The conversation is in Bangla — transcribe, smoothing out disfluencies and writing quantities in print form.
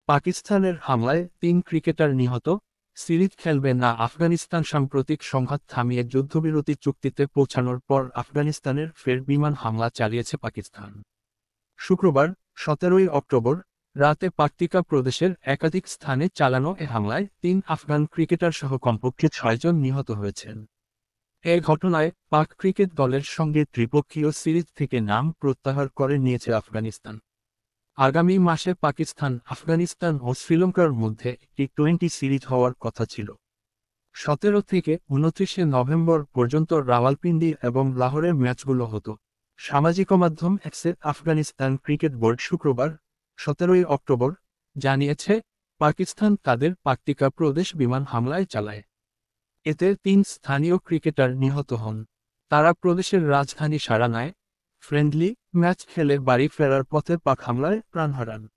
পাকিস্তানের হামলায় ৩ ক্রিকেটার নিহত, সিরিজ খেলবে না আফগানিস্তান। সাম্প্রতিক সংঘাত থামিয়ে যুদ্ধবিরতি চুক্তিতে পৌঁছানোর পর আফগানিস্তানের ফের বিমান হামলা চালিয়েছে পাকিস্তান। শুক্রবার ১৭ই অক্টোবর রাতে পাকতিকা প্রদেশের একাধিক স্থানে চালানো এ হামলায় ৩ আফগান ক্রিকেটার সহ কমপক্ষে ৬ জন নিহত হয়েছেন। এ ঘটনায় পাক ক্রিকেট দলের সঙ্গে ত্রিপক্ষীয় সিরিজ থেকে নাম প্রত্যাহার করে নিয়েছে আফগানিস্তান। আগামী মাসে পাকিস্তান, আফগানিস্তান ও শ্রীলঙ্কার মধ্যে একটি টি-২০ সিরিজ হওয়ার কথা ছিল। ১৭ থেকে ২৯শে নভেম্বর পর্যন্ত রাওয়ালপিন্ডি এবং লাহোরের ম্যাচগুলো হতো। সামাজিক মাধ্যম এক্সে আফগানিস্তান ক্রিকেট বোর্ড শুক্রবার ১৭ই অক্টোবর জানিয়েছে, পাকিস্তান তাদের পাকতিকা প্রদেশ বিমান হামলায় চালায়। এতে ৩ স্থানীয় ক্রিকেটার নিহত হন। তারা প্রদেশের রাজধানী সারানায় ফ্রেন্ডলি ম্যাচ খেলে বাড়ি ফেরার পথে পাক হামলায় প্রাণ হারান।